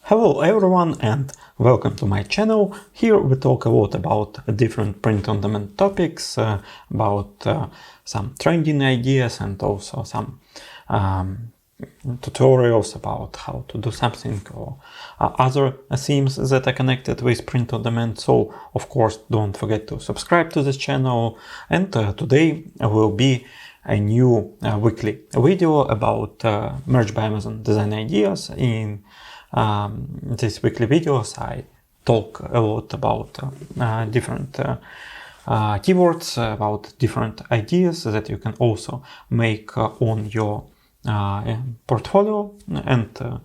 Hello everyone and welcome to my channel. Here we talk a lot about different print-on-demand topics, about some trending ideas and also some tutorials about how to do something or other themes that are connected with print-on-demand. So of course don't forget to subscribe to this channel, and today will be a new weekly video about Merge by Amazon design ideas. In these weekly videos I talk a lot about different keywords, about different ideas that you can also make on your portfolio and to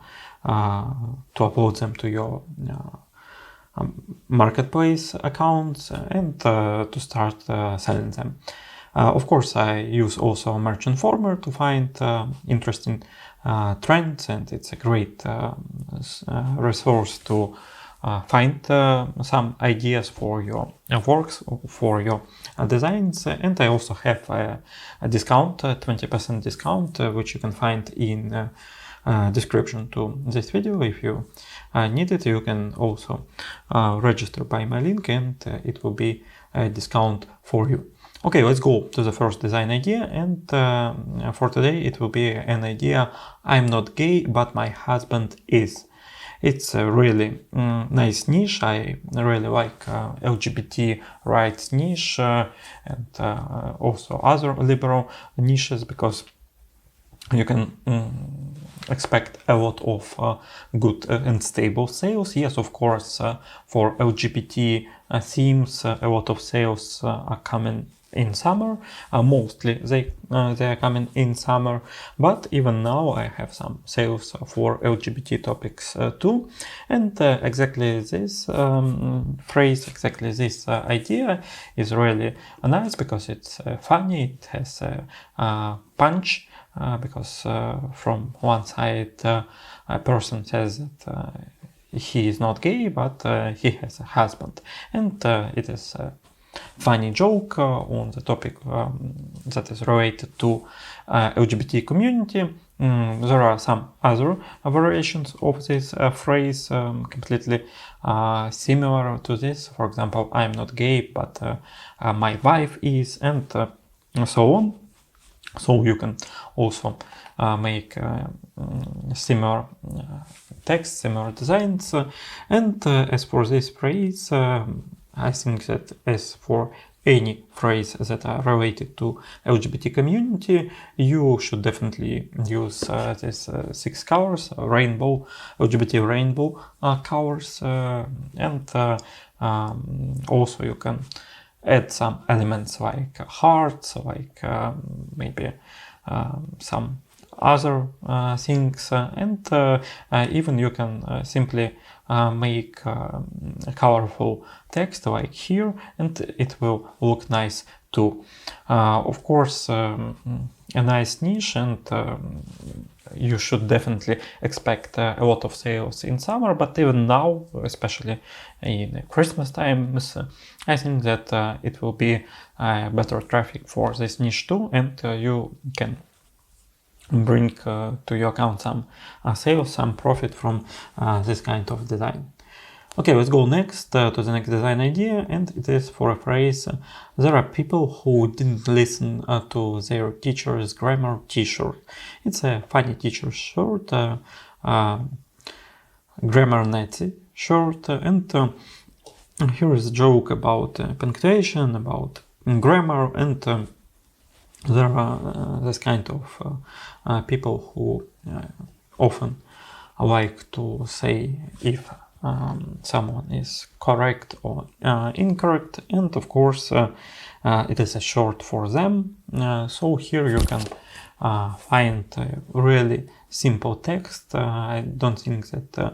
upload them to your marketplace accounts and to start selling them. Of course, I use also Merch Informer to find interesting trends, and it's a great resource to find some ideas for your works, for your designs. And I also have a discount, 20% discount, which you can find in description to this video. If you need it, you can also register by my link, and it will be a discount for you. Okay, let's go to the first design idea, and for today it will be an idea: I'm not gay, but my husband is. It's a really nice niche. I really like LGBT rights niche and also other liberal niches, because you can expect a lot of good and stable sales. Yes, of course, for LGBT themes, a lot of sales are coming in summer. Mostly they are coming in summer, but even now I have some sales for LGBT topics too. And exactly this phrase, exactly this idea is really nice, because it's funny. It has a punch, because from one side a person says that he is not gay, but he has a husband, and it is funny joke on the topic that is related to LGBT community. There are some other variations of this phrase completely similar to this. For example, I'm not gay, but my wife is, and so on. So you can also make similar text, similar designs. And as for this phrase, I think that as for any phrase that are related to LGBT community, you should definitely use these 6 colors, rainbow, LGBT rainbow colors, and also you can add some elements like hearts, like maybe some other things, and even you can simply make colorful text like here, and it will look nice too. Of course, a nice niche, and you should definitely expect a lot of sales in summer, but even now, especially in Christmas times, I think that it will be better traffic for this niche too, and you can bring to your account some sales, some profit from this kind of design. Okay, let's go next to the next design idea, and it is for a phrase: there are people who didn't listen to their teacher's grammar t-shirt. It's a funny teacher's shirt, grammar Nazi shirt, and here is a joke about punctuation, about grammar, and there are this kind of people who often like to say if someone is correct or incorrect, and of course it is a short for them. So here you can find a really simple text. I don't think that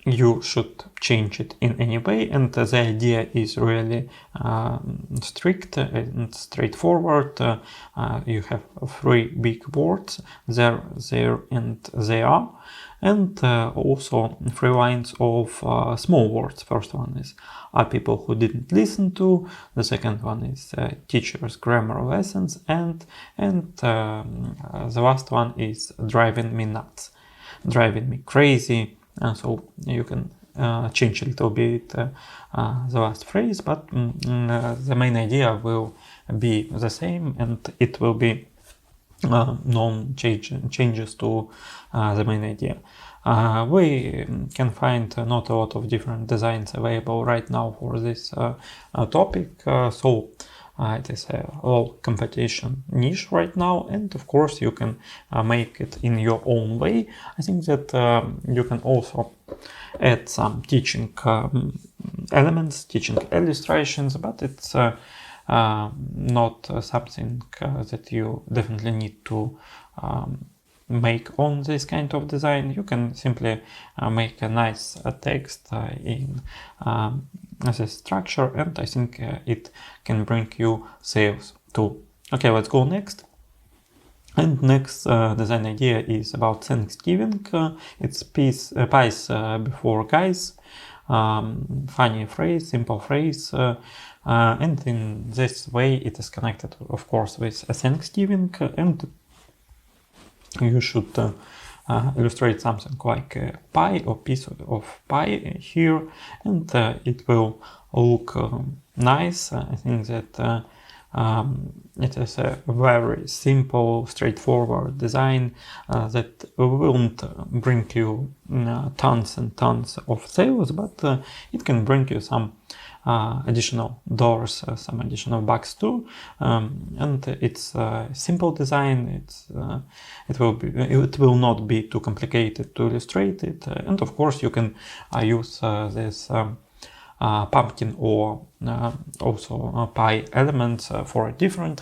you should change it in any way, and the idea is really strict and straightforward. You have 3 big words: there, and they are, and also 3 lines of small words. First one is are people who didn't listen to, the second one is teacher's grammar lessons, and the last one is driving me nuts. driving me crazy. So you can change a little bit the last phrase, but the main idea will be the same, and it will be changes to the main idea. We can find not a lot of different designs available right now for this topic, so it is a low competition niche right now, and of course you can make it in your own way. I think that you can also add some teaching elements, teaching illustrations, but it's not something that you definitely need to make on this kind of design. You can simply make a nice text in this structure, and I think it can bring you sales too. Okay, let's go next. And next design idea is about Thanksgiving. It's pies before guys. Funny phrase, simple phrase, and in this way it is connected, of course, with Thanksgiving, and you should illustrate something like a pie or piece of pie here, and it will look nice. I think that it is a very simple, straightforward design that won't bring you tons and tons of sales, but it can bring you some additional doors, some additional bucks too, and it's a simple design. It will not be too complicated to illustrate it, and of course you can use this pumpkin or also pie elements for different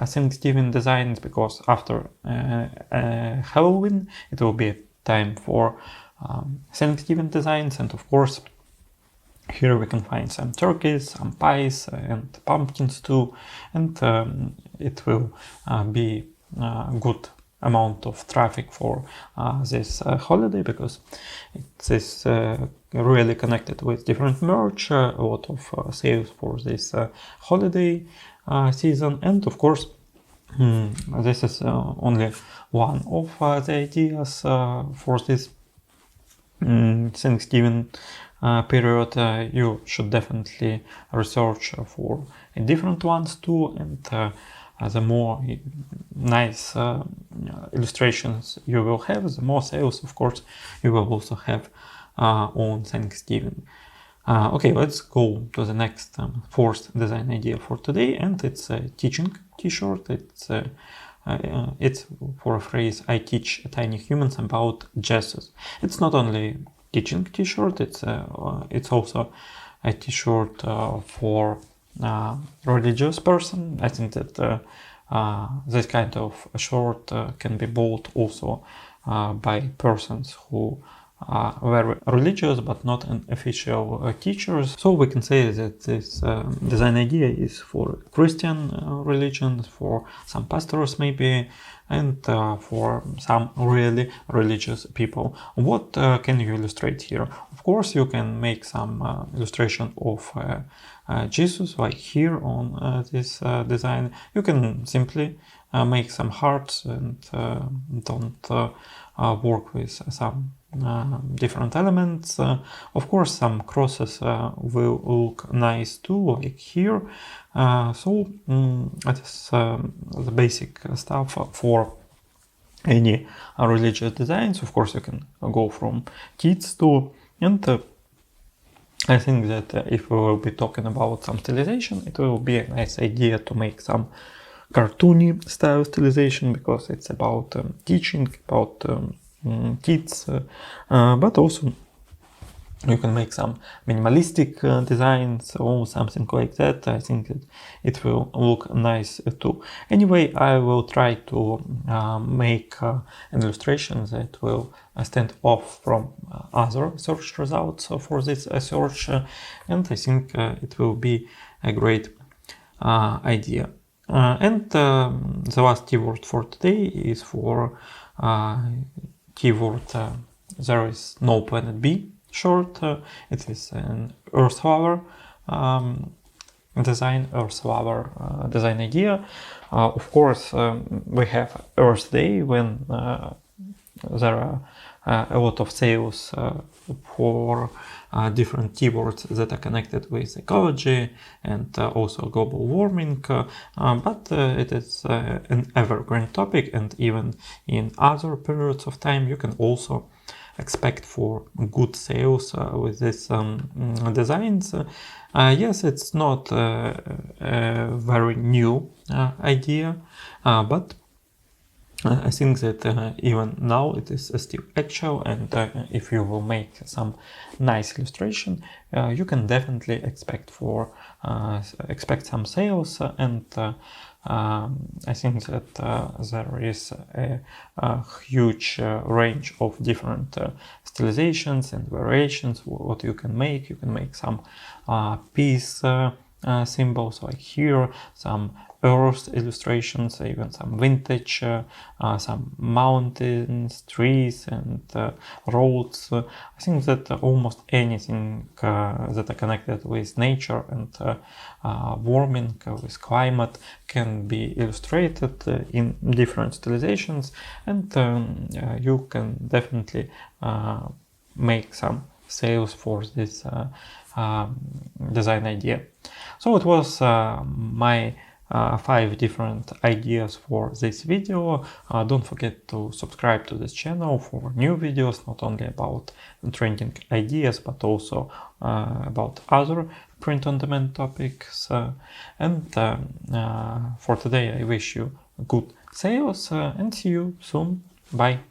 Thanksgiving designs, because after Halloween it will be time for Thanksgiving designs, and of course here we can find some turkeys, some pies, and pumpkins too, and it will be a good amount of traffic for this holiday, because it is really connected with different merch, a lot of sales for this holiday season, and of course this is only one of the ideas for this Thanksgiving period. You should definitely research for different ones too, and the more nice illustrations you will have, the more sales, of course, you will also have on Thanksgiving. Okay, let's go to the next fourth design idea for today, and it's a teaching t-shirt. It's for a phrase, I teach tiny humans about Jesus. It's not only teaching t-shirt, it's also a t-shirt for religious person. I think that this kind of shirt can be bought also by persons who are very religious but not an official teachers. So we can say that this design idea is for Christian religion, for some pastors maybe, and for some really religious people. What can you illustrate here? Of course, you can make some illustration of Jesus, like here on this design. You can simply make some hearts and don't work with some different elements. Of course, some crosses will look nice too, like here. So that is the basic stuff for any religious designs. Of course, you can go from kids too, and I think that if we will be talking about some stylization, it will be a nice idea to make some cartoony style stylization, because it's about teaching, about kids, but also you can make some minimalistic designs or something like that. I think that it will look nice too. Anyway, I will try to make an illustration that will stand off from other search results for this search, and I think it will be a great idea. And the last keyword for today is for keyword there is no planet B short. It is an Earthflower design, Earthflower design idea. Of course, we have Earth Day when there are a lot of sales for different keywords that are connected with ecology and also global warming, but it is an evergreen topic, and even in other periods of time you can also expect for good sales with these designs. Yes, it's not a very new idea, but I think that even now it is still actual, and if you will make some nice illustration, you can definitely expect some sales, and I think that there is a huge range of different stylizations and variations what you can make. You can make some peace symbols like here, some earth illustrations, even some vintage, some mountains, trees, and roads. I think that almost anything that are connected with nature and warming, with climate, can be illustrated in different stylizations, and you can definitely make some sales for this design idea. So it was my 5 different ideas for this video. Don't forget to subscribe to this channel for new videos, not only about trending ideas, but also about other print-on-demand topics. And for today, I wish you good sales and see you soon. Bye.